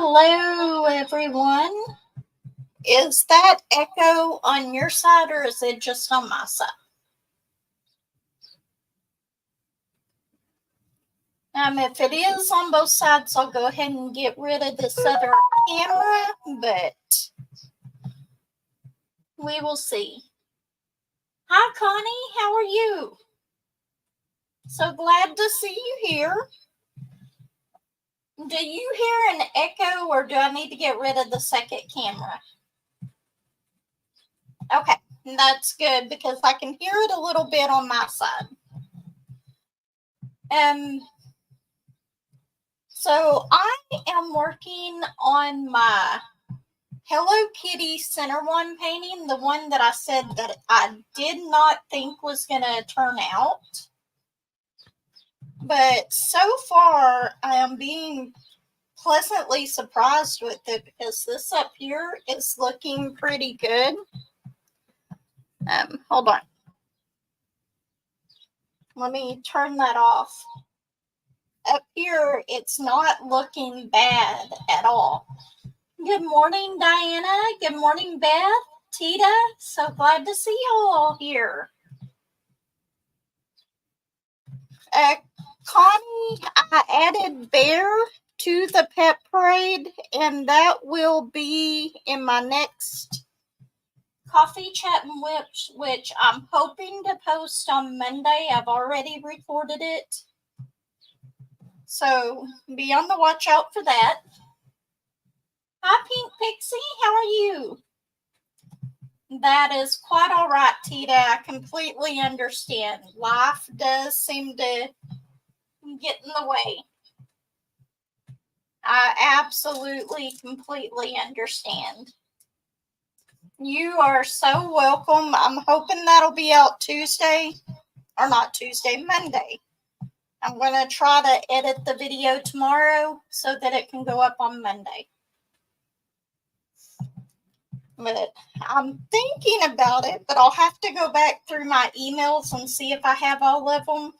Hello, everyone. Is that echo on your side or is it just on my side? If it is on both sides, I'll go ahead and get rid of this other camera, but we will see. Hi, Connie. How are you? So glad to see you here. Do you hear an echo or do I need to get rid of the second camera? Okay, that's good because I can hear it a little bit on my side. So I am working on my Hello Kitty Center One painting, the one that I said that I did not think was going to turn out. But so far, I am being pleasantly surprised with it because this up here is looking pretty good. Hold on. Let me turn that off. Up here, it's not looking bad at all. Good morning, Diana. Good morning, Beth. Tita, so glad to see you all here. Connie, I added Bear to the pet parade, and that will be in my next Coffee Chat and Whips, which I'm hoping to post on Monday. I've already recorded it. So be on the watch out for that. Hi, Pink Pixie. How are you? That is quite all right, Tita. I completely understand. Life does seem to get in the way. I absolutely, completely understand. You are so welcome. I'm hoping that'll be out Tuesday. Or not Tuesday, Monday. I'm going to try to edit the video tomorrow so that it can go up on Monday. But I'm thinking about it, but I'll have to go back through my emails and see if I have all of them.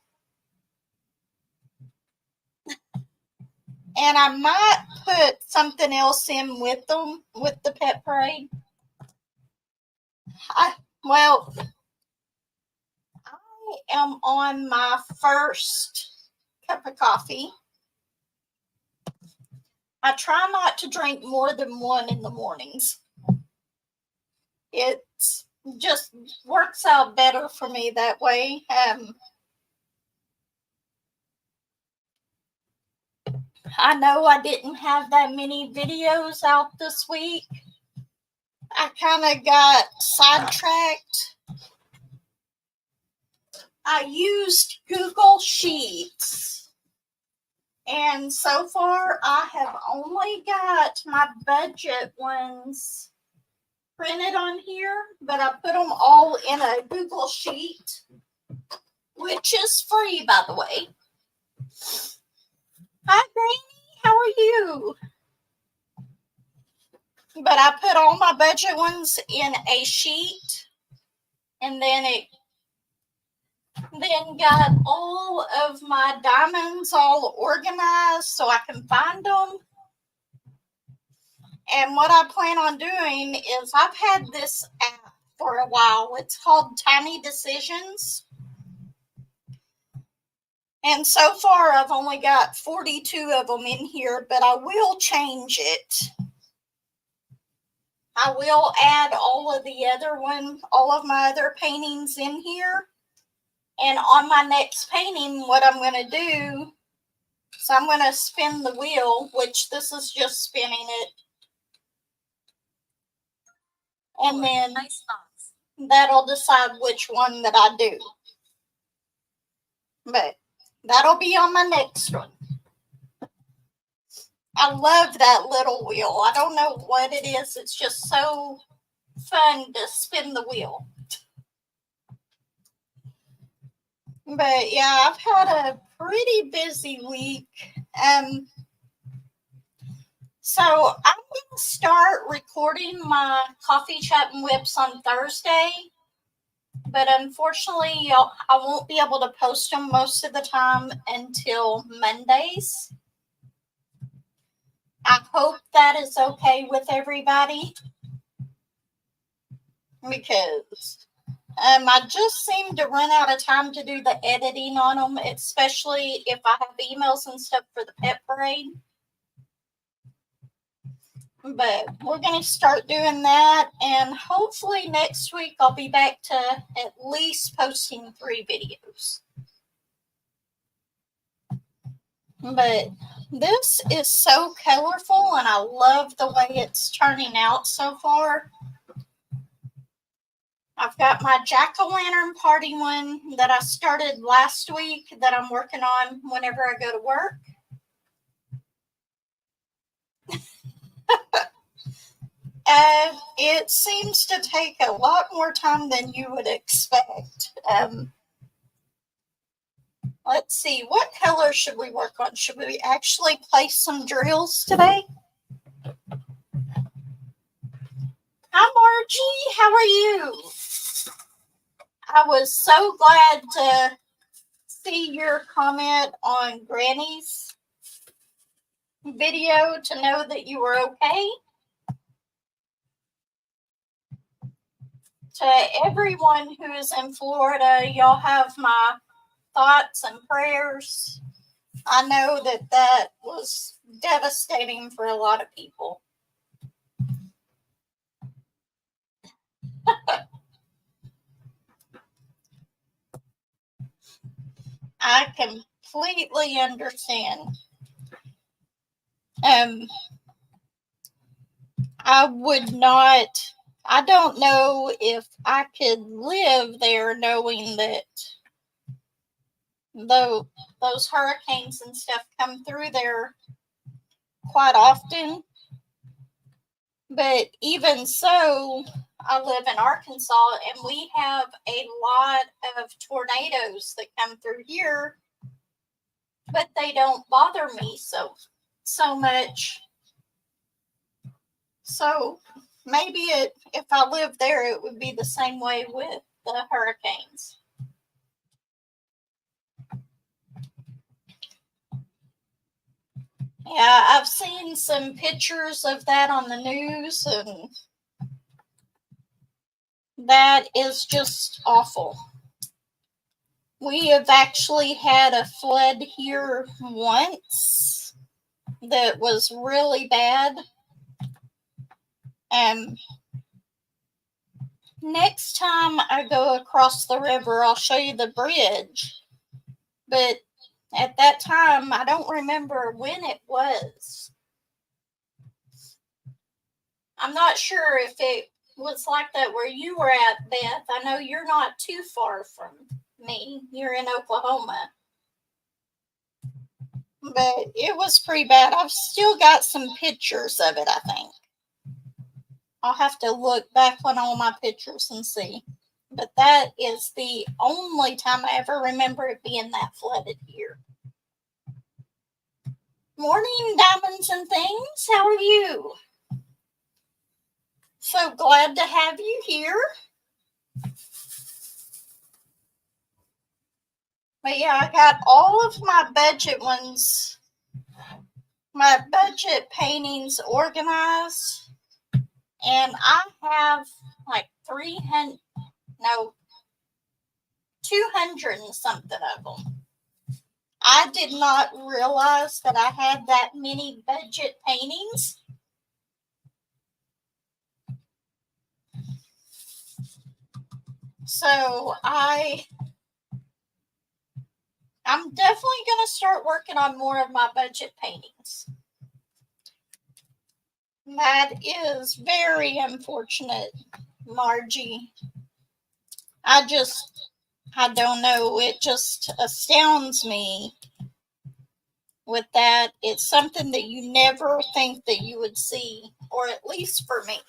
And I might put something else in with them, with the pet parade. I am on my first cup of coffee. I try not to drink more than one in the mornings. It just works out better for me that way. I know I didn't have that many videos out this week. I kind of got sidetracked. I used Google Sheets. And so far, I have only got my budget ones printed on here, but I put them all in a Google Sheet, which is free, by the way. Hi, Granny. How are you? But I put all my budget ones in a sheet, and then got all of my diamonds all organized so I can find them. And what I plan on doing is I've had this app for a while. It's called Tiny Decisions. And so far I've only got 42 of them in here, but I will change it. I will add all of my other paintings in here. And on my next painting, what I'm going to do is I'm going to spin the wheel, which this is just spinning it. And then that'll decide which one that I do. But that'll be on my next one. I love that little wheel. I don't know what it is. It's just so fun to spin the wheel. But yeah, I've had a pretty busy week. So I'm going to start recording my Coffee Chat and Whips on Thursday. But unfortunately, I won't be able to post them most of the time until Mondays. I hope that is okay with everybody, because I just seem to run out of time to do the editing on them, especially if I have emails and stuff for the pet parade. But we're going to start doing that, and hopefully next week I'll be back to at least posting 3 videos. But this is so colorful, and I love the way it's turning out so far. I've got my jack-o'-lantern party one that I started last week that I'm working on whenever I go to work. It seems to take a lot more time than you would expect. Let's see, what color should we work on? Should we actually place some drills today? Hi, Margie. How are you? I was so glad to see your comment on Granny's video to know that you were okay. To everyone who is in Florida, y'all have my thoughts and prayers. I know that that was devastating for a lot of people. I completely understand. I don't know if I could live there knowing that though those hurricanes and stuff come through there quite often. But even so, I live in Arkansas, and we have a lot of tornadoes that come through here, but they don't bother me so much. So maybe if I lived there, it would be the same way with the hurricanes. Yeah, I've seen some pictures of that on the news, and that is just awful. We have actually had a flood here once that was really bad. Next time I go across the river, I'll show you the bridge. But at that time, I don't remember when it was. I'm not sure if it was like that where you were at, Beth. I know you're not too far from me. You're in Oklahoma. But it was pretty bad. I've still got some pictures of it, I think. I'll have to look back on all my pictures and see. But that is the only time I ever remember it being that flooded here. Morning, Diamonds and Things. How are you? So glad to have you here. But yeah, I got all of my budget ones, my budget paintings organized. And I have like 200 and something of them. I did not realize that I had that many budget paintings. So I'm definitely going to start working on more of my budget paintings. That is very unfortunate, Margie. I don't know. It just astounds me with that. It's something that you never think that you would see, or at least for me.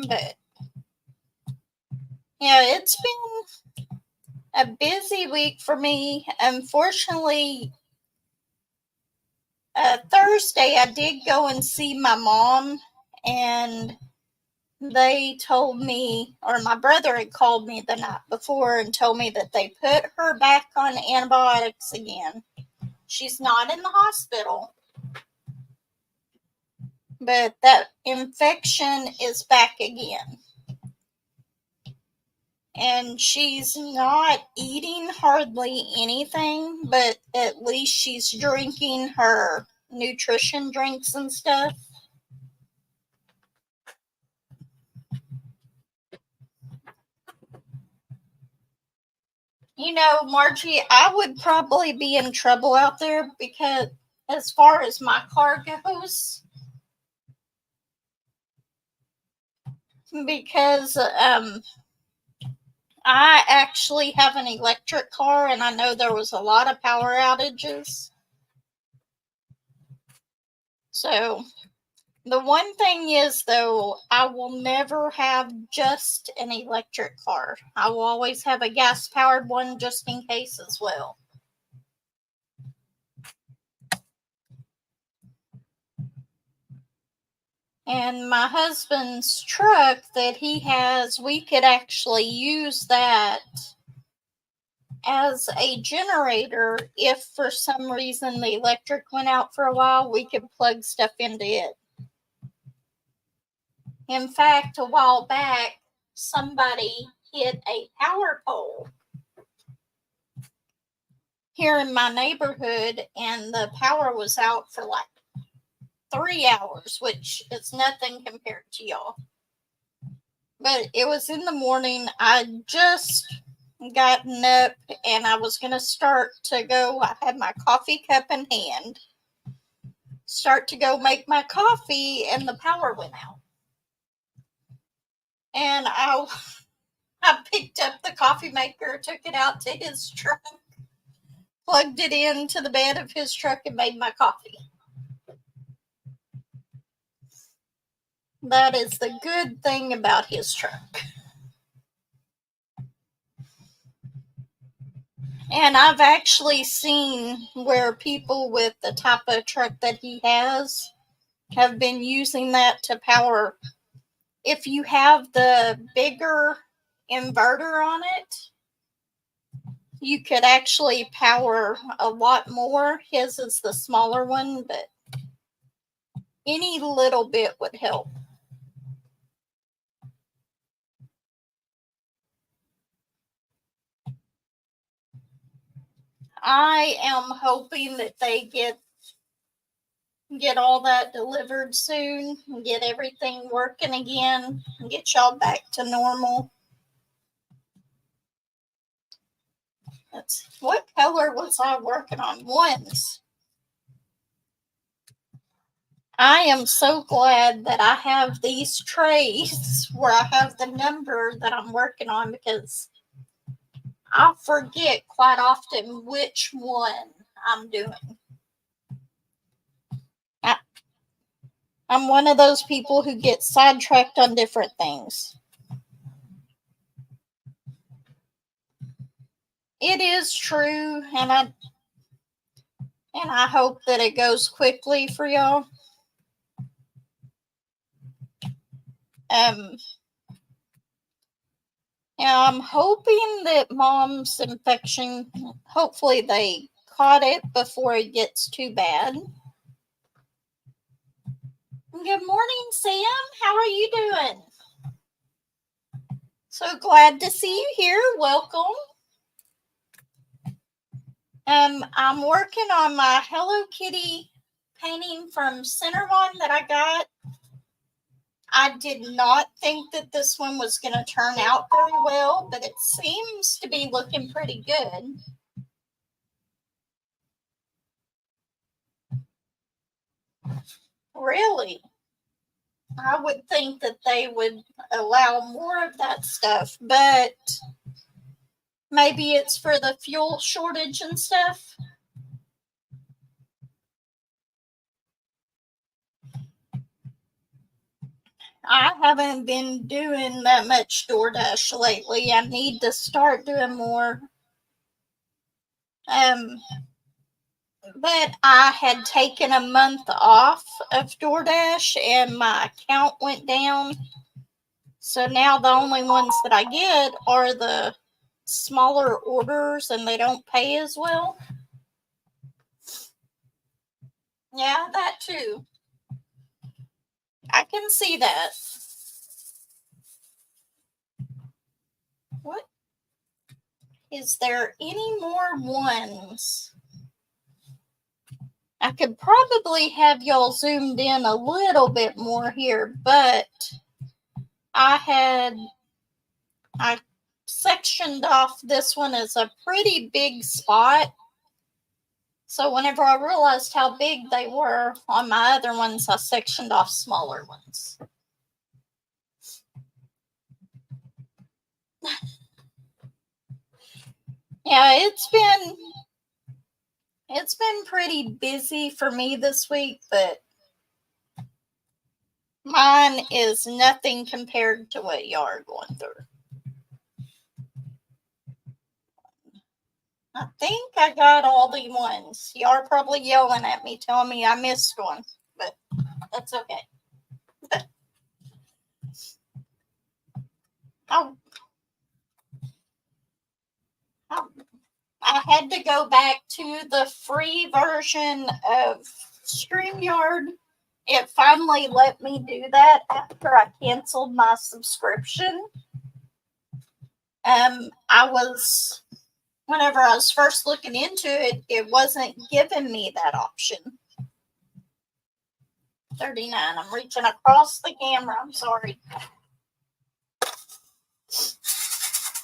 But yeah, it's been a busy week for me. Unfortunately, Thursday I did go and see my mom, and they told me, or my brother had called me the night before and told me that they put her back on antibiotics again. She's not in the hospital, but that infection is back again. And she's not eating hardly anything, but at least she's drinking her nutrition drinks and stuff. You know, Margie, I would probably be in trouble out there because, as far as my car goes, because I actually have an electric car and I know there was a lot of power outages. So, the one thing is, though, I will never have just an electric car. I will always have a gas powered one just in case as well. And my husband's truck that he has, we could actually use that as a generator. If for some reason the electric went out for a while, we could plug stuff into it. In fact, a while back, somebody hit a power pole here in my neighborhood, and the power was out for like 3 hours, which is nothing compared to y'all. But it was in the morning. I just gotten up and I was going to start to go. I had my coffee cup in hand, start to go make my coffee, and the power went out. And I picked up the coffee maker, took it out to his truck, plugged it into the bed of his truck, and made my coffee. That is the good thing about his truck. And I've actually seen where people with the type of truck that he has have been using that to power. If you have the bigger inverter on it, you could actually power a lot more. His is the smaller one, but any little bit would help. I am hoping that they get all that delivered soon and get everything working again and get y'all back to normal. What color was I working on? Ones. I am so glad that I have these trays where I have the number that I'm working on, because I forget quite often which one I'm doing. I'm one of those people who get sidetracked on different things. It is true, and I hope that it goes quickly for y'all. Yeah, I'm hoping that Mom's infection, hopefully they caught it before it gets too bad. Good morning, Sam. How are you doing? So glad to see you here. Welcome. I'm working on my Hello Kitty painting from Centerone that I got. I did not think that this one was going to turn out very well, but it seems to be looking pretty good. Really? I would think that they would allow more of that stuff, but maybe it's for the fuel shortage and stuff. I haven't been doing that much DoorDash lately. I need to start doing more. But I had taken a month off of DoorDash and my account went down. So now the only ones that I get are the smaller orders and they don't pay as well. Yeah, that too. I can see that. What? Is there any more ones? I could probably have y'all zoomed in a little bit more here, but I sectioned off this one as a pretty big spot. So whenever I realized how big they were on my other ones, I sectioned off smaller ones. Yeah, it's been pretty busy for me this week, but mine is nothing compared to what y'all are going through. I think I got all the ones. Y'all are probably yelling at me, telling me I missed one, but that's okay. I had to go back to the free version of StreamYard. It finally let me do that after I canceled my subscription. Whenever I was first looking into it, it wasn't giving me that option. 39. I'm reaching across the camera. I'm sorry.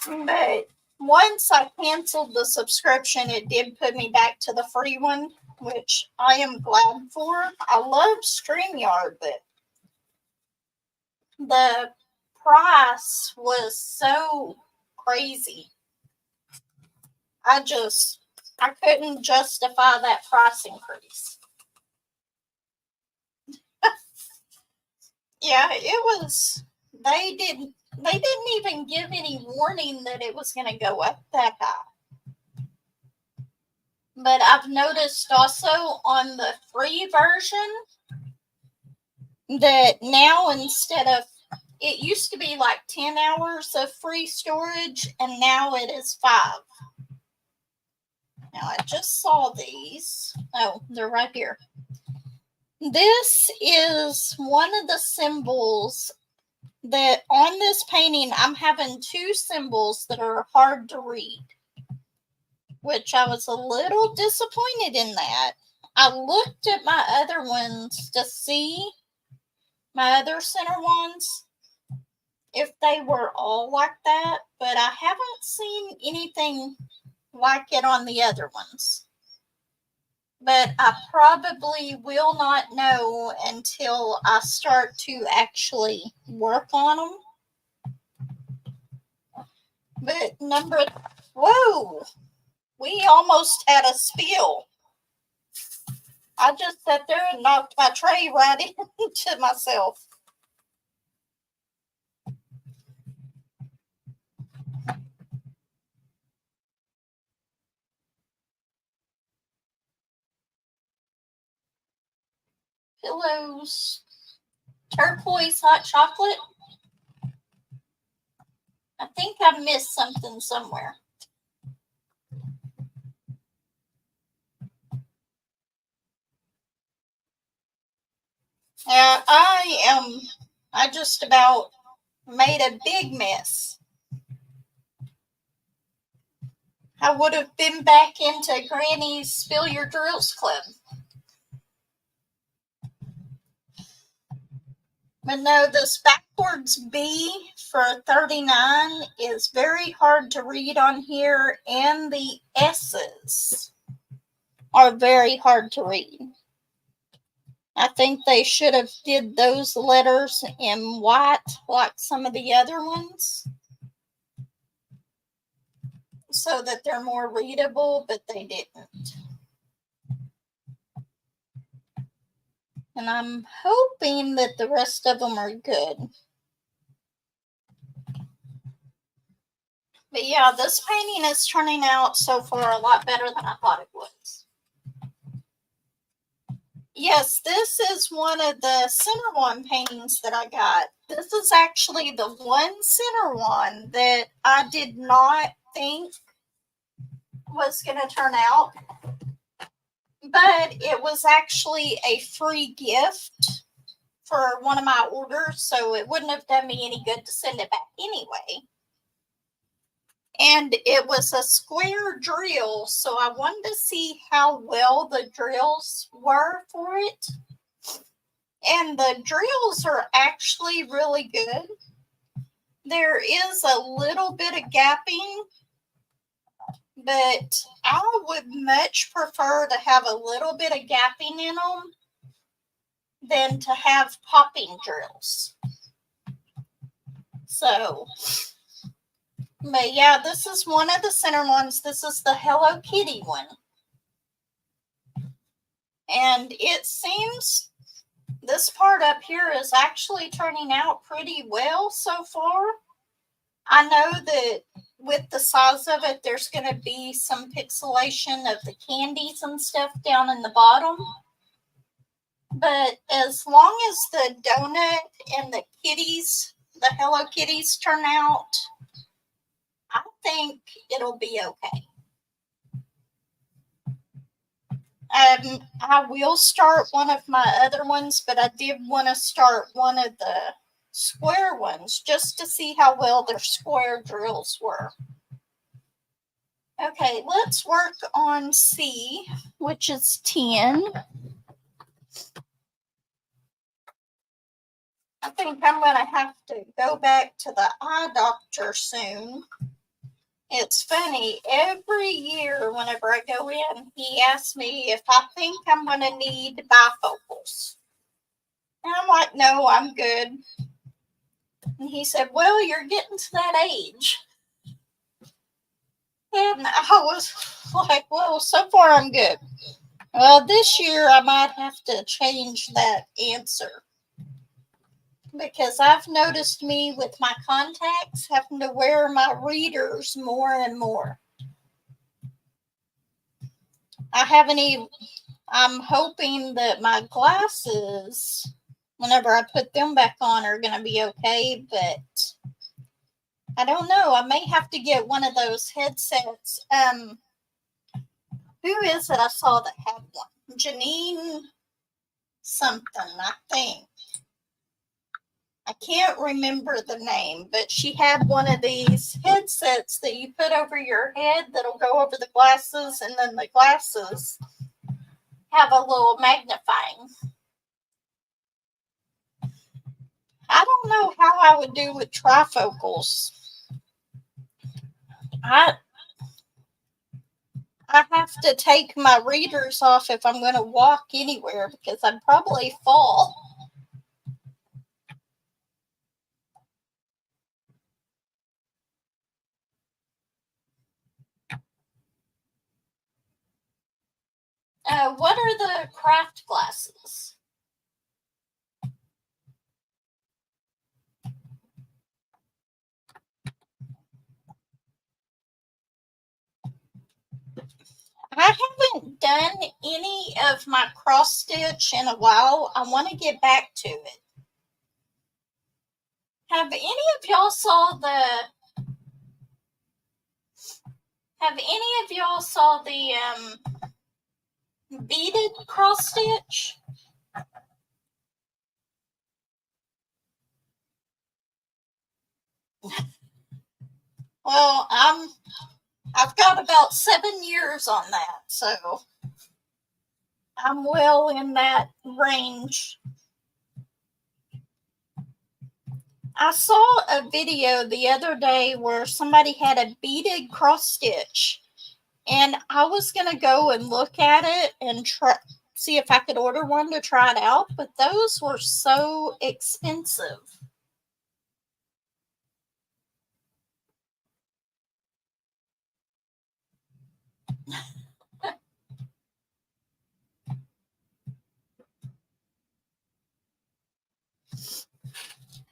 But once I canceled the subscription, it did put me back to the free one, which I am glad for. I love StreamYard, but the price was so crazy. I couldn't justify that price increase. Yeah, it was. They didn't even give any warning that it was going to go up that high. But I've noticed also on the free version that now instead of, it used to be like 10 hours of free storage, and now it is 5. Now I just saw these. Oh, they're right here. This is one of the symbols that on this painting, I'm having 2 symbols that are hard to read, which I was a little disappointed in that. I looked at my other ones to see my other center ones, if they were all like that, but I haven't seen anything like it on the other ones. But I probably will not know until I start to actually work on them. But whoa, we almost had a spill. I just sat there and knocked my tray right into myself. Pillows. Turquoise hot chocolate. I think I missed something somewhere. Yeah, I just about made a big mess. I would have been back into Granny's Spill Your Drills Club. But no, this backwards B for 39 is very hard to read on here, and the S's are very hard to read. I think they should have did those letters in white like some of the other ones, so that they're more readable, but they didn't. And I'm hoping that the rest of them are good. But yeah, this painting is turning out so far a lot better than I thought it was. Yes, this is one of the center one paintings that I got. This is actually the one center one that I did not think was going to turn out. But it was actually a free gift for one of my orders, so it wouldn't have done me any good to send it back anyway. And it was a square drill, so I wanted to see how well the drills were for it. And the drills are actually really good. There is a little bit of gapping, but I would much prefer to have a little bit of gapping in them than to have popping drills. So, but yeah, this is one of the center ones. This is the Hello Kitty one. And it seems this part up here is actually turning out pretty well so far. I know that with the size of it, there's going to be some pixelation of the candies and stuff down in the bottom. But as long as the donut and the kitties, the Hello Kitties, turn out, I think it'll be okay. I will start one of my other ones, but I did want to start one of the square ones just to see how well their square drills were. Okay, let's work on C, which is 10. I think I'm going to have to go back to the eye doctor soon. It's funny, every year whenever I go in, he asks me if I think I'm going to need bifocals. And I'm like, no, I'm good. And he said, well, you're getting to that age. And I was like, well, so far I'm good. Well, this year I might have to change that answer. Because I've noticed me with my contacts having to wear my readers more and more. I'm hoping that my glasses, whenever I put them back on, are going to be okay, but I don't know. I may have to get one of those headsets. Who is it I saw that had one? Janine something, I think. I can't remember the name, but she had one of these headsets that you put over your head that'll go over the glasses, and then the glasses have a little magnifying. I don't know how I would do with trifocals. I have to take my readers off if I'm going to walk anywhere because I'd probably fall. What are the craft glasses? I haven't done any of my cross stitch in a while. I want to get back to it. Have any of y'all saw the beaded cross stitch? Well, I've got about 7 years on that, so I'm well in that range. I saw a video the other day where somebody had a beaded cross stitch, and I was going to go and look at it and see if I could order one to try it out, but those were so expensive.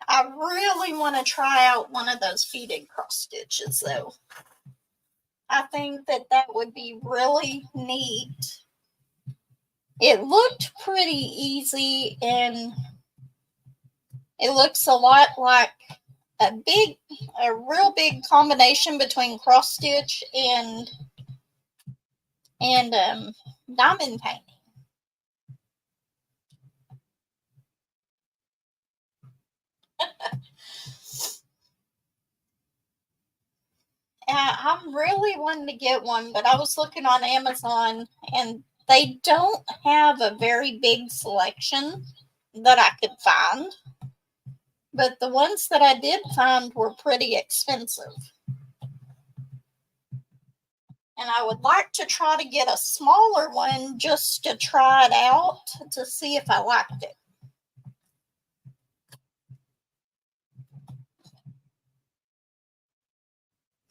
I really want to try out one of those beaded cross stitches, though. I think that would be really neat. It looked pretty easy, and it looks a lot like a real big combination between cross stitch and diamond painting. I'm really wanting to get one, but I was looking on Amazon and they don't have a very big selection that I could find. But the ones that I did find were pretty expensive. And I would like to try to get a smaller one just to try it out to see if I liked it.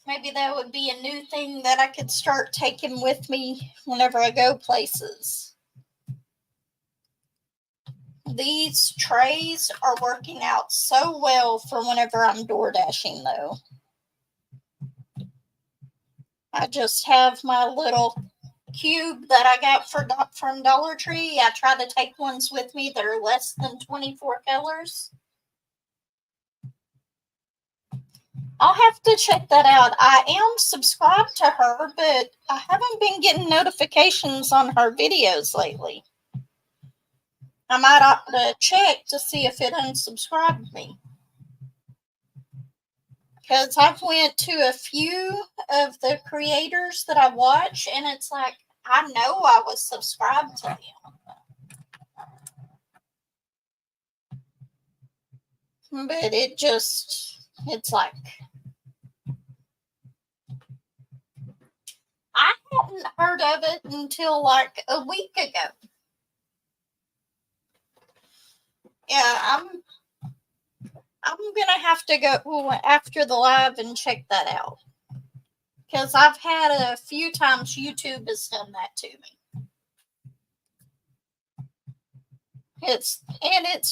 Maybe that would be a new thing that I could start taking with me whenever I go places. These trays are working out so well for whenever I'm door dashing, though. I just have my little cube that I got from Dollar Tree. I try to take ones with me that are less than 24 colors. I'll have to check that out. I am subscribed to her, but I haven't been getting notifications on her videos lately. I might have to check to see if it unsubscribed me. Because I've went to a few of the creators that I watch, and it's like, I know I was subscribed to them. But it's like, I hadn't heard of it until like a week ago. Yeah, I'm gonna have to go after the live and check that out. Because I've had a few times YouTube has done that to me. It's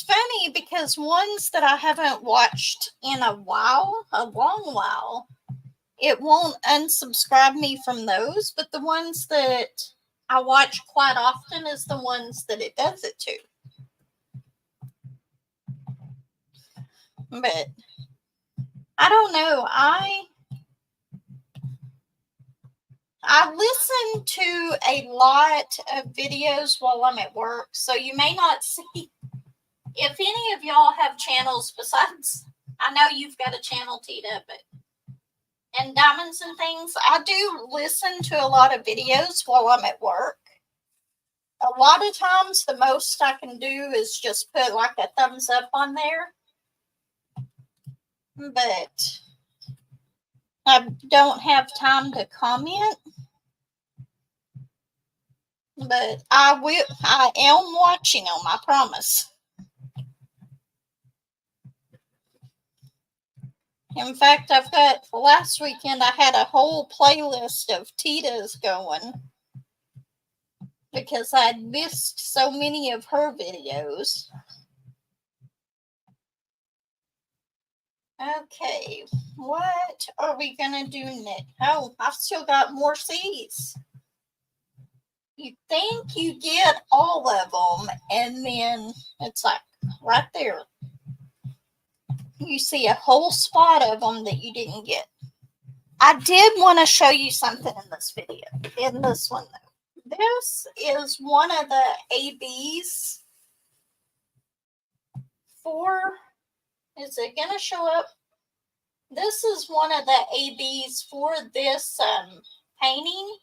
funny because ones that I haven't watched in a long while, it won't unsubscribe me from those, but the ones that I watch quite often is the ones that it does it to. But I don't know. I listen to a lot of videos while I'm at work, so you may not see. If any of y'all have channels besides, I know you've got a channel, Tita, but and diamonds and things, I do listen to a lot of videos while I'm at work. A lot of times, the most I can do is just put like a thumbs up on there. But I don't have time to comment. But I am watching them, I promise. In fact, last weekend I had a whole playlist of Tita's going because I'd missed so many of her videos. Okay, what are we gonna do next? Oh, I've still got more C's. You think you get all of them, and then it's like right there. You see a whole spot of them that you didn't get. I did want to show you something in this video, in this one though. This is one of the ABs for, is it going to show up? This is one of the ABs for this painting.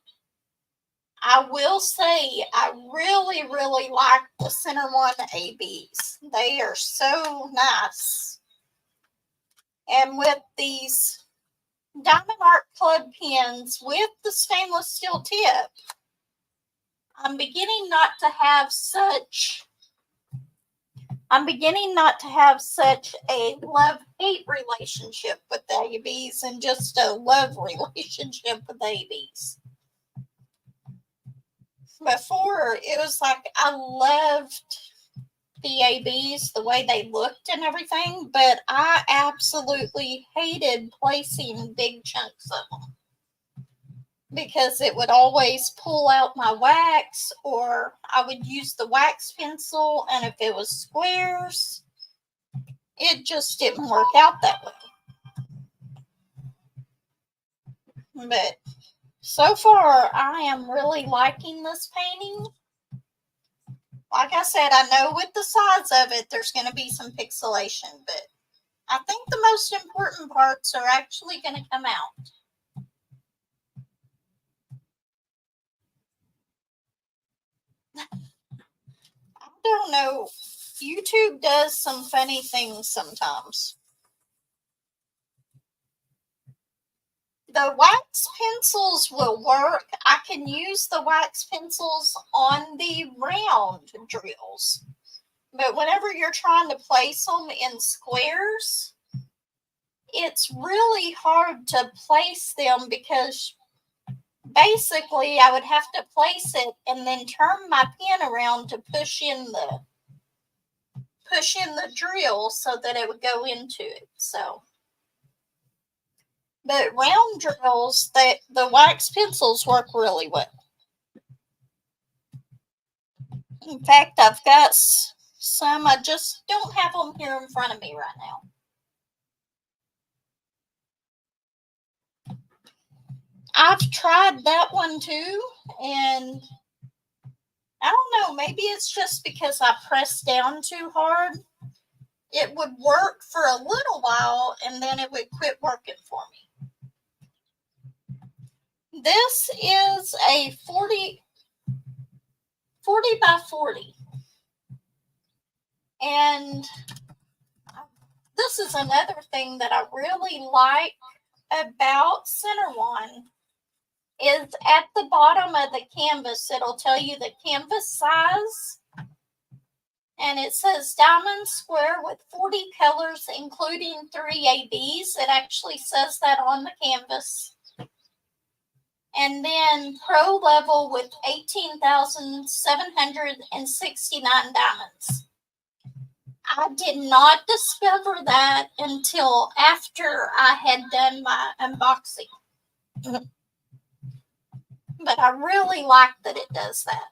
I will say I really, really like the center one ABs. They are so nice. And with these Diamond Art Club pens with the stainless steel tip, I'm beginning not to have such a love-hate relationship with the ABs and just a love relationship with ABs. Before, it was like I loved the ABs, the way they looked and everything, but I absolutely hated placing big chunks of them because it would always pull out my wax, or I would use the wax pencil, and if it was squares, it just didn't work out that way. But so far, I am really liking this painting. Like I said, I know with the size of it, there's going to be some pixelation, but I think the most important parts are actually going to come out. I don't know. YouTube does some funny things sometimes. The wax pencils will work. I can use the wax pencils on the round drills. But whenever you're trying to place them in squares, it's really hard to place them because basically I would have to place it and then turn my pen around to push in the drill so that it would go into it. So, but round drills, the wax pencils work really well. In fact, I've got some. I just don't have them here in front of me right now. I've tried that one too, and I don't know, maybe it's just because I pressed down too hard. It would work for a little while and then it would quit working for me. This is a 40 by 40. And this is another thing that I really like about Center One is at the bottom of the canvas, it'll tell you the canvas size. And it says diamond square with 40 colors, including 3 ABs. It actually says that on the canvas. And then pro level with 18,769 diamonds. I did not discover that until after I had done my unboxing. But I really like that it does that.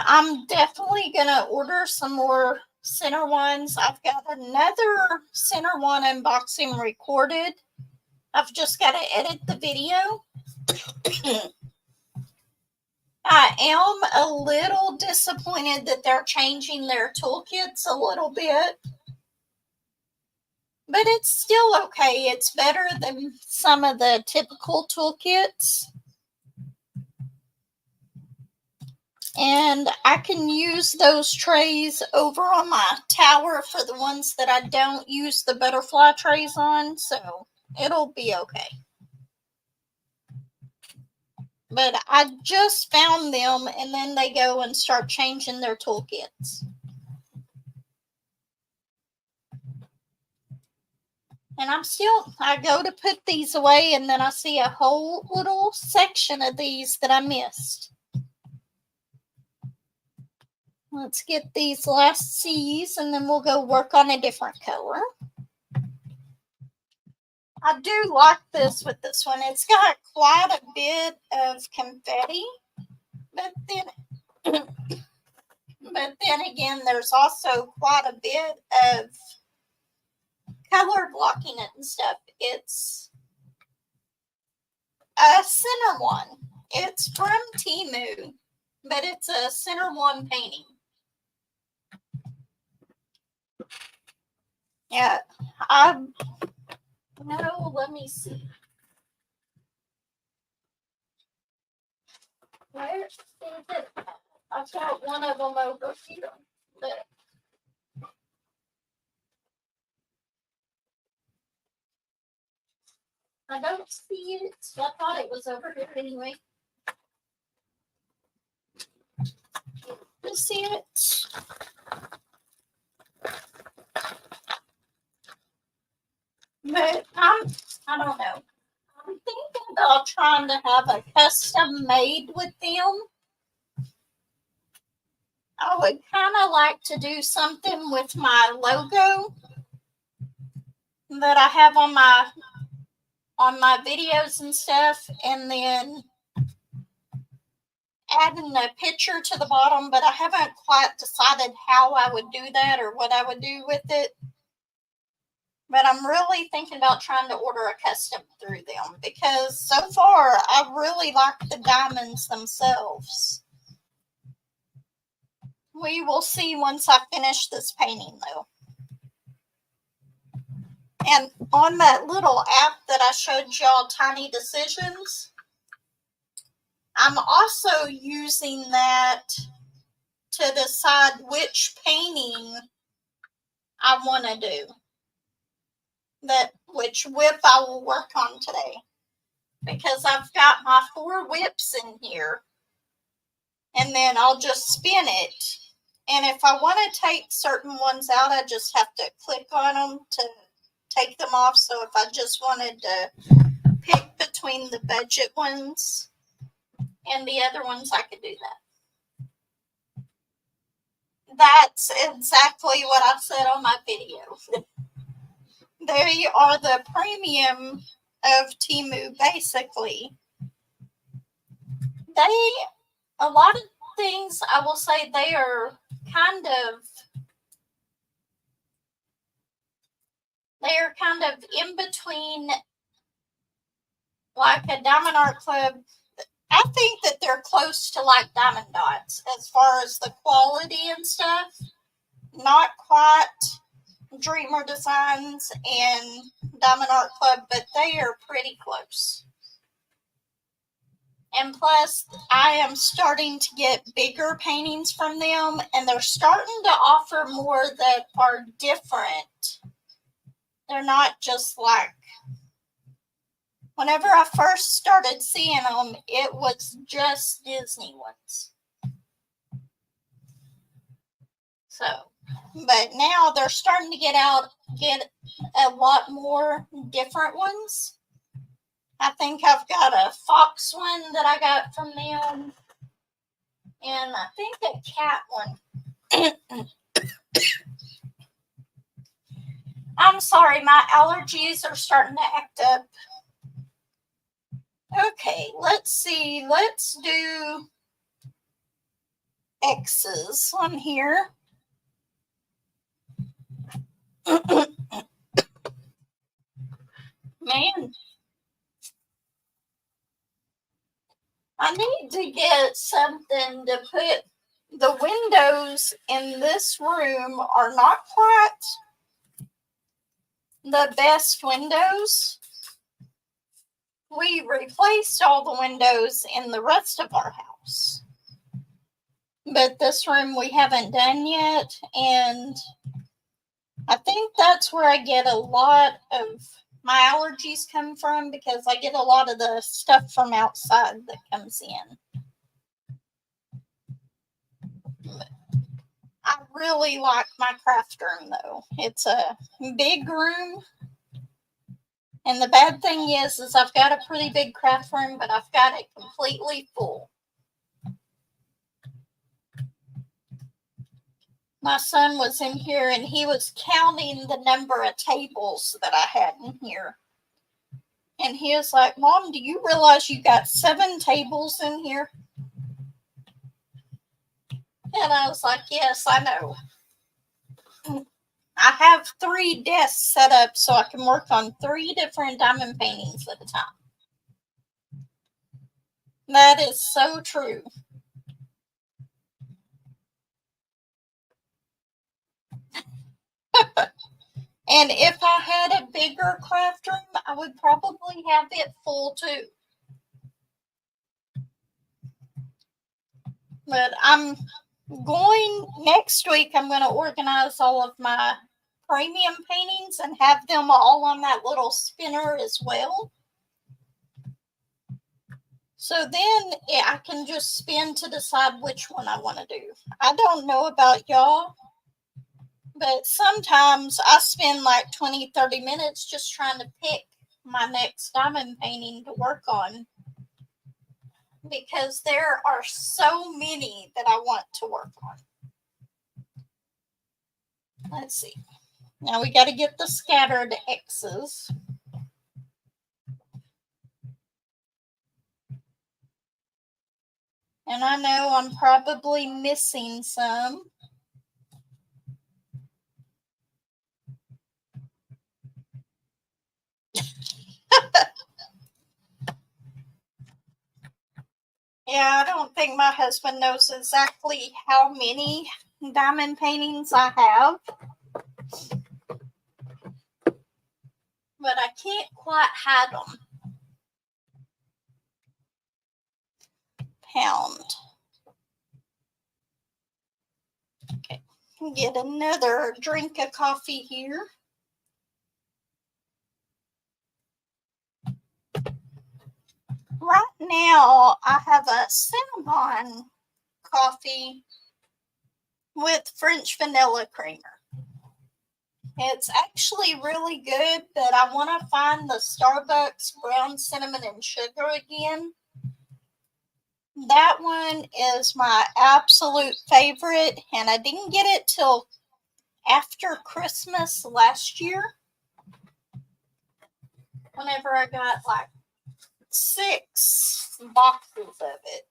I'm definitely gonna order some more Center Ones. I've got another Center One unboxing recorded. I've just got to edit the video. I am a little disappointed that they're changing their toolkits a little bit. But it's still okay. It's better than some of the typical toolkits. And I can use those trays over on my tower for the ones that I don't use the butterfly trays on. So it'll be okay. But I just found them and then they go and start changing their toolkits. And I go to put these away and then I see a whole little section of these that I missed. Let's get these last C's and then we'll go work on a different color. I do like this with this one. It's got quite a bit of confetti, but then again, there's also quite a bit of color blocking it and stuff. It's a Center One. It's from Temu, but it's a Center One painting. Yeah, no, let me see. Where is it? I've got one of them over here. But I don't see it. I thought it was over here anyway. You see it? But I don't know. I'm thinking about trying to have a custom made with them. I would kind of like to do something with my logo that I have on my videos and stuff, and then adding a picture to the bottom, but I haven't quite decided how I would do that or what I would do with it. But I'm really thinking about trying to order a custom through them because so far I really like the diamonds themselves. We will see once I finish this painting though. And on that little app that I showed y'all, Tiny Decisions, I'm also using that to decide which painting I want to do. Which WIP I will work on today. Because I've got my 4 WIPs in here. And then I'll just spin it. And if I want to take certain ones out, I just have to click on them to take them off. So if I just wanted to pick between the budget ones and the other ones, I could do that. That's exactly what I said on my video. They are the premium of Temu, basically. A lot of things, I will say, they are kind of in between, like a Diamond Art Club. I think that they're close to like Diamond Dots as far as the quality and stuff. Not quite Dreamer Designs and Diamond Art Club, but they are pretty close. And plus, I am starting to get bigger paintings from them, and they're starting to offer more that are different. They're not just like, whenever I first started seeing them, it was just Disney ones. So, but now they're starting to get a lot more different ones. I think I've got a fox one that I got from them, and I think a cat one. I'm sorry, my allergies are starting to act up. Okay, let's see. Let's do X's on here. Man, I need to get something to put. The windows in this room are not quite the best windows. We replaced all the windows in the rest of our house. But this room we haven't done yet, and I think that's where I get a lot of my allergies come from, because I get a lot of the stuff from outside that comes in. I really like my craft room though. It's a big room. And the bad thing is I've got a pretty big craft room, but I've got it completely full. My son was in here and he was counting the number of tables that I had in here. And he was like, "Mom, do you realize you got 7 tables in here?" And I was like, "Yes, I know. I have 3 desks set up so I can work on 3 different diamond paintings at a time." That is so true. And if I had a bigger craft room, I would probably have it full too. But next week, I'm going to organize all of my premium paintings and have them all on that little spinner as well. So then I can just spin to decide which one I want to do. I don't know about y'all, but sometimes I spend like 20, 30 minutes just trying to pick my next diamond painting to work on, because there are so many that I want to work on. Let's see. Now we got to get the scattered X's. And I know I'm probably missing some. Yeah, I don't think my husband knows exactly how many diamond paintings I have. But I can't quite hide them. Pound. Okay, get another drink of coffee here. Right now, I have a Cinnabon coffee with French vanilla creamer. It's actually really good, but I want to find the Starbucks brown cinnamon and sugar again. That one is my absolute favorite, and I didn't get it till after Christmas last year, whenever I got like 6 boxes of it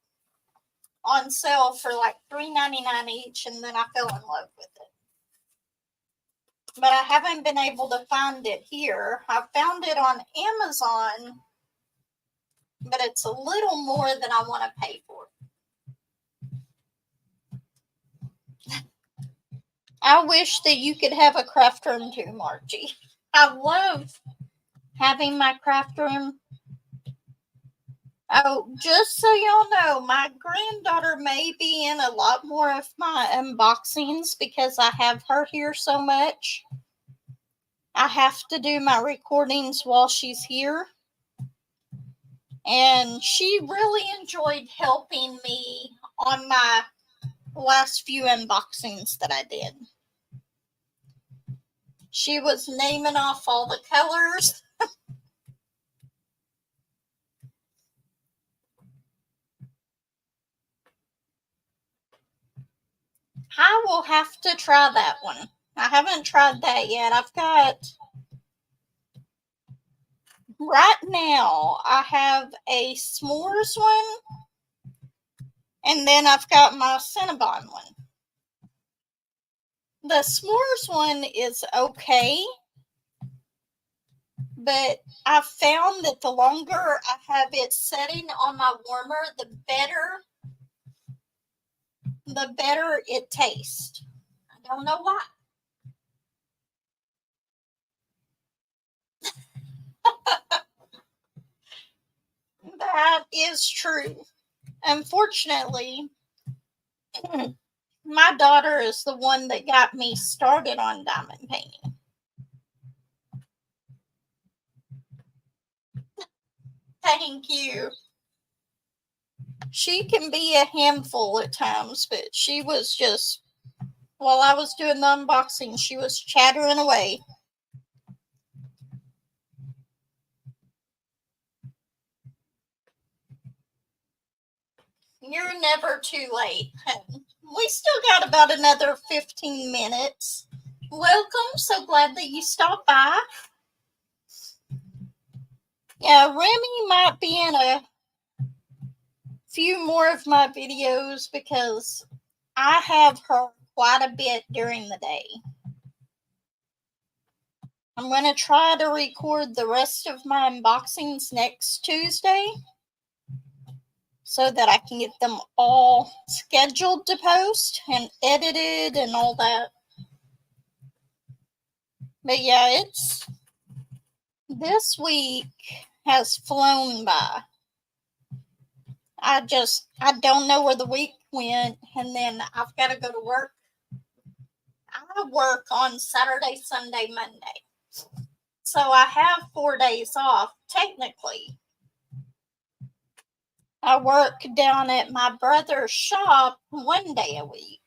on sale for like $3.99 each, and then I fell in love with it. But I haven't been able to find it here. I found it on Amazon, but it's a little more than I want to pay for. I wish that you could have a craft room too, Margie. I love having my craft room. Oh, just so y'all know, my granddaughter may be in a lot more of my unboxings because I have her here so much. I have to do my recordings while she's here. And she really enjoyed helping me on my last few unboxings that I did. She was naming off all the colors. I will have to try that one. I haven't tried that yet. Right now, I have a s'mores one, and then I've got my Cinnabon one. The s'mores one is okay, but I've found that the longer I have it setting on my warmer, the better it tastes. I don't know why. That is true. Unfortunately, my daughter is the one that got me started on diamond painting. Thank you. She can be a handful at times, but she was just, while I was doing the unboxing, she was chattering away. You're never too late. We still got about another 15 minutes. Welcome. So glad that you stopped by. Yeah, Remy might be in a few more of my videos because I have her quite a bit during the day. I'm going to try to record the rest of my unboxings next Tuesday so that I can get them all scheduled to post and edited and all that. But yeah, this week has flown by. I don't know where the week went, and then I've got to go to work. I work on Saturday, Sunday, Monday. So I have 4 days off, technically. I work down at my brother's shop 1 day a week,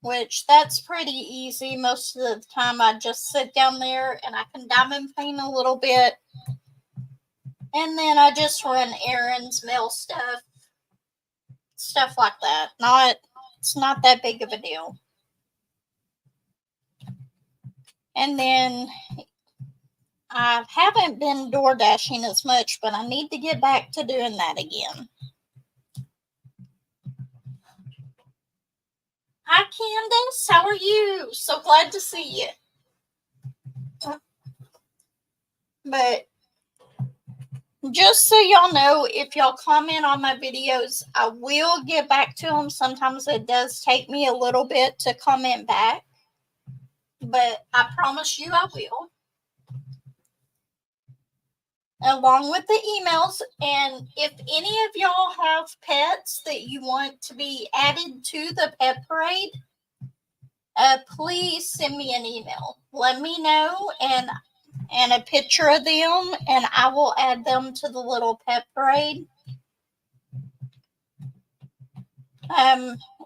which that's pretty easy. Most of the time I just sit down there and I can diamond paint a little bit. And then I just run errands, mail stuff like that. It's not that big of a deal. And then I haven't been door dashing as much, but I need to get back to doing that again. Hi, Candace. How are you? So glad to see you. But Just so y'all know, if y'all comment on my videos, I will get back to them. Sometimes it does take me a little bit to comment back, but I promise you I will. Along with the emails, and if any of y'all have pets that you want to be added to the pet parade, please send me an email. Let me know and a picture of them, and I will add them to the little pet parade.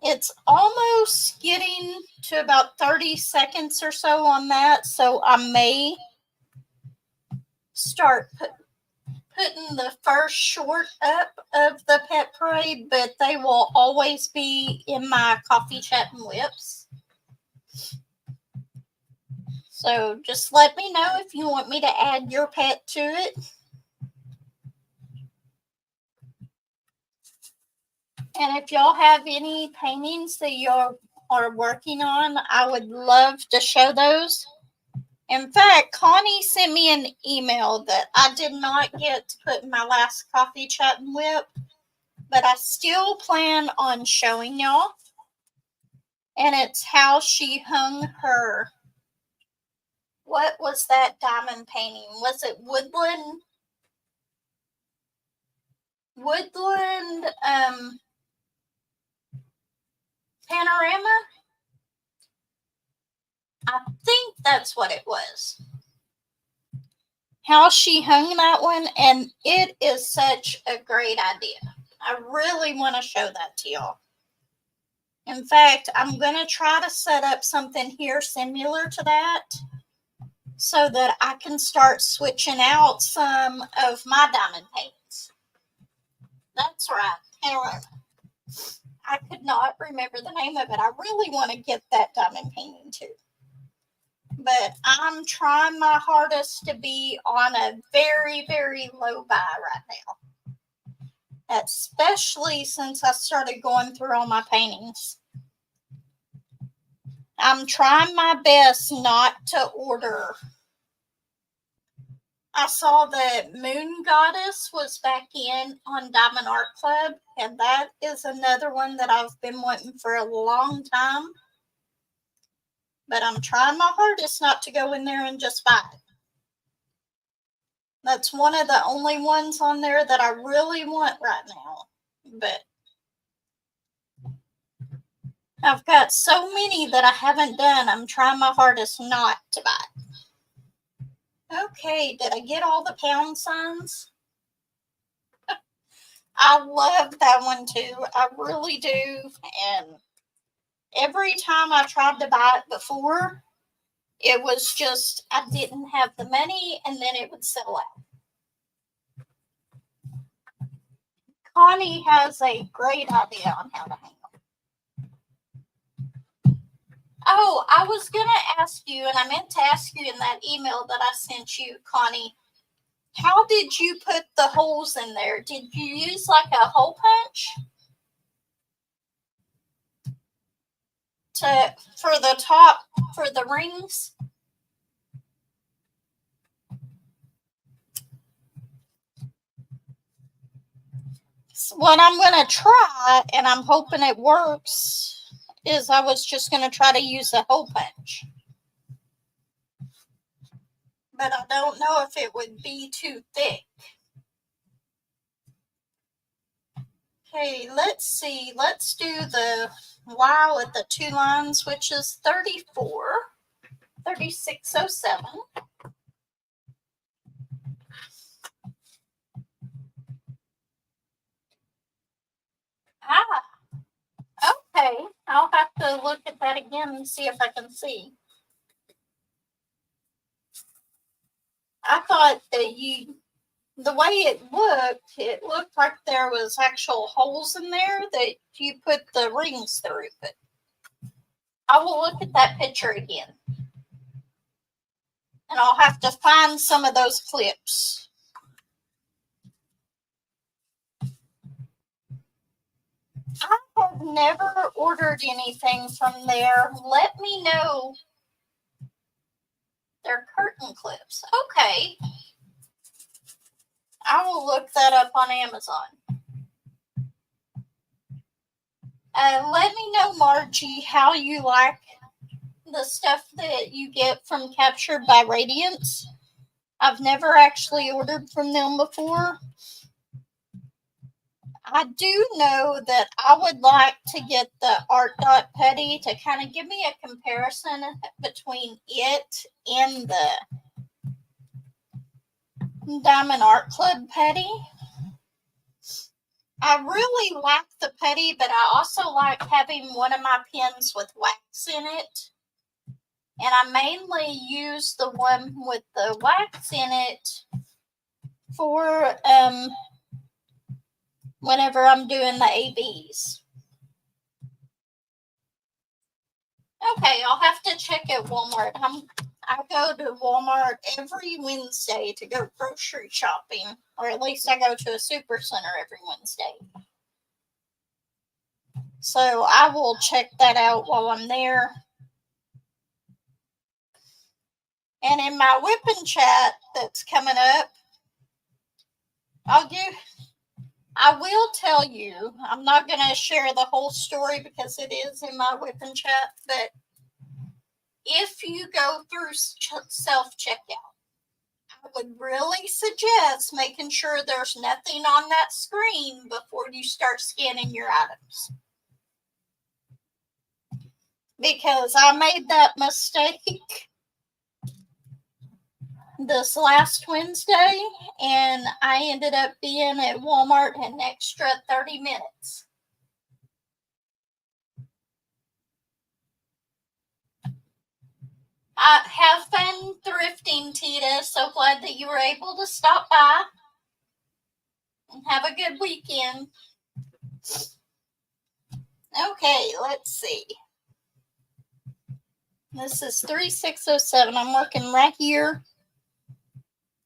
It's almost getting to about 30 seconds or so on that, so I may start putting the first short up of the pet parade, but they will always be in my coffee chat and whips. So just let me know if you want me to add your pet to it. And if y'all have any paintings that you are working on, I would love to show those. In fact, Connie sent me an email that I did not get to put in my last coffee chat and whip, but I still plan on showing y'all. And it's how she hung her. What was that diamond painting? Was it woodland? Woodland panorama? I think that's what it was. How she hung that one, and it is such a great idea. I really want to show that to y'all. In fact, I'm going to try to set up something here similar to that so that I can start switching out some of my diamond paints. That's right, panorama. I could not remember the name of it. I really want to get that diamond painting too. But I'm trying my hardest to be on a very, very low buy right now. Especially since I started going through all my paintings. I'm trying my best not to order. I saw that Moon Goddess was back in on Diamond Art Club, and that is another one that I've been wanting for a long time. But I'm trying my hardest not to go in there and just buy it. That's one of the only ones on there that I really want right now. But I've got so many that I haven't done. I'm trying my hardest not to buy. Okay, did I get all the pound signs? I love that one too. I really do. And every time I tried to buy it before, it was just I didn't have the money, and then it would sell out. Connie has a great idea on how to hang them. Oh, I was going to ask you, and I meant to ask you in that email that I sent you, Connie, how did you put the holes in there? Did you use like a hole punch for the top, for the rings? What I'm going to try, and I'm hoping it works, is I was just going to try to use a hole punch. But I don't know if it would be too thick. Okay, let's see. Let's do the Y with the 2 lines, which is 3607. Okay. I'll have to look at that again and see if I can see. I thought that the way it looked like there was actual holes in there that you put the rings through. But I will look at that picture again. And I'll have to find some of those clips. I have never ordered anything from there. Let me know. They're curtain clips. Okay. I will look that up on Amazon. Let me know, Margie, how you like the stuff that you get from Captured by Radiance. I've never actually ordered from them before. I do know that I would like to get the Art Dot Putty to kind of give me a comparison between it and the Diamond Art Club Putty. I really like the putty, but I also like having one of my pens with wax in it. And I mainly use the one with the wax in it for whenever I'm doing the ABs. Okay, I'll have to check at Walmart. I go to Walmart every Wednesday to go grocery shopping, or at least I go to a super center every Wednesday. So I will check that out while I'm there. And in my whipping chat that's coming up, I will tell you, I'm not going to share the whole story because it is in my whipping chat, but if you go through self-checkout, I would really suggest making sure there's nothing on that screen before you start scanning your items. Because I made that mistake this last Wednesday, and I ended up being at Walmart an extra 30 minutes. Have fun thrifting, Tita. So glad that you were able to stop by. And have a good weekend. Okay, let's see. This is 3607. I'm working right here.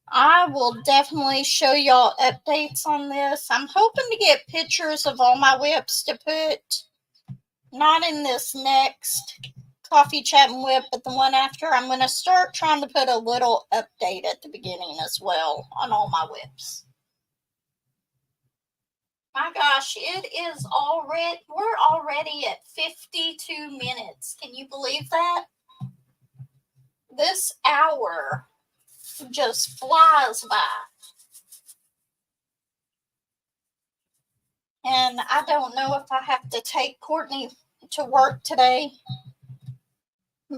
I will definitely show y'all updates on this. I'm hoping to get pictures of all my whips to put, not in this next coffee chat and whip, but the one after. I'm going to start trying to put a little update at the beginning as well on all my whips. My gosh, it is we're already at 52 minutes. Can you believe that? This hour just flies by. And I don't know if I have to take Courtney to work today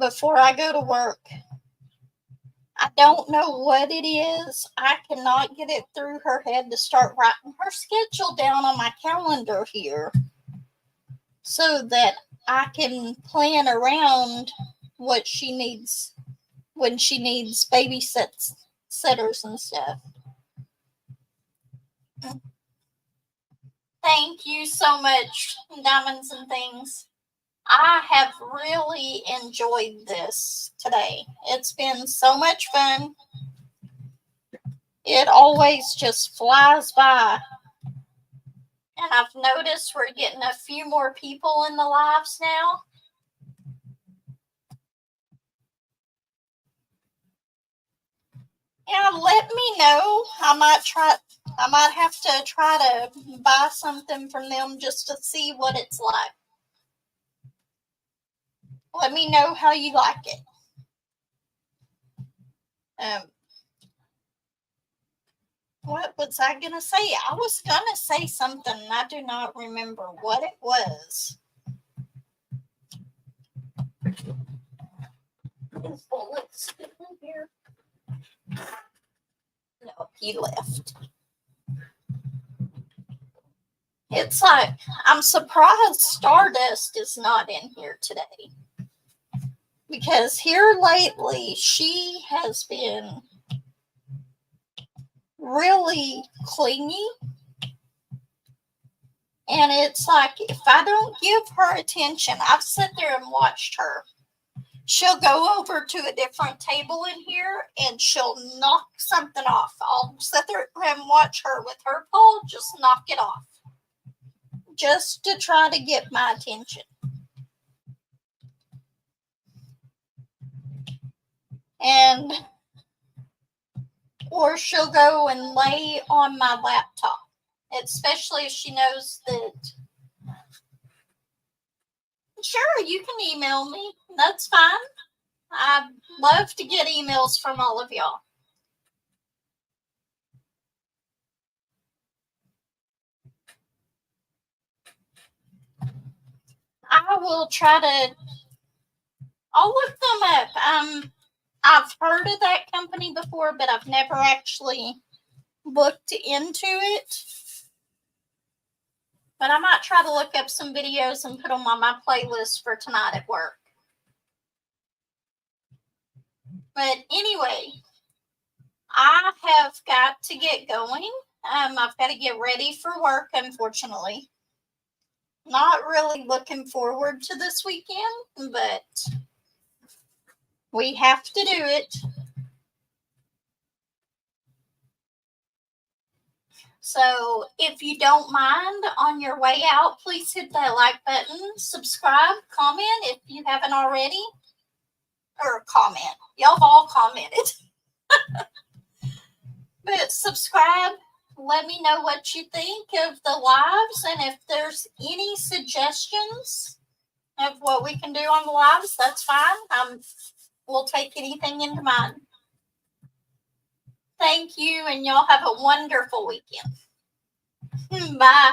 before I go to work. I don't know what it is. I cannot get it through her head to start writing her schedule down on my calendar here so that I can plan around what she needs when she needs babysitters and stuff. Thank you so much, Diamonds and Things. I have really enjoyed this today. It's been so much fun. It always just flies by. And I've noticed we're getting a few more people in the lives now. Yeah, let me know. I might have to try to buy something from them just to see what it's like. Let me know how you like it. What was I going to say? I was going to say something, and I do not remember what it was. Is Bullet still in here? No, he left. It's like, I'm surprised Stardust is not in here today. Because here lately, she has been really clingy. And it's like, if I don't give her attention, I've sat there and watched her. She'll go over to a different table in here and she'll knock something off. I'll sit there and watch her with her paw, just knock it off. Just to try to get my attention. And or she'll go and lay on my laptop, especially if she knows that. Sure, you can email me. That's fine. I'd love to get emails from all of y'all. I will try to. I'll look them up. I've heard of that company before, but I've never actually looked into it. But I might try to look up some videos and put them on my playlist for tonight at work. But anyway, I have got to get going. I've got to get ready for work, unfortunately. Not really looking forward to this weekend, but we have to do it. So if you don't mind, on your way out, please hit that like button, subscribe, comment if you haven't already. Or comment. Y'all have all commented. But subscribe. Let me know what you think of the lives, and if there's any suggestions of what we can do on the lives, that's fine. We'll take anything into mind. Thank you, and y'all have a wonderful weekend. Bye.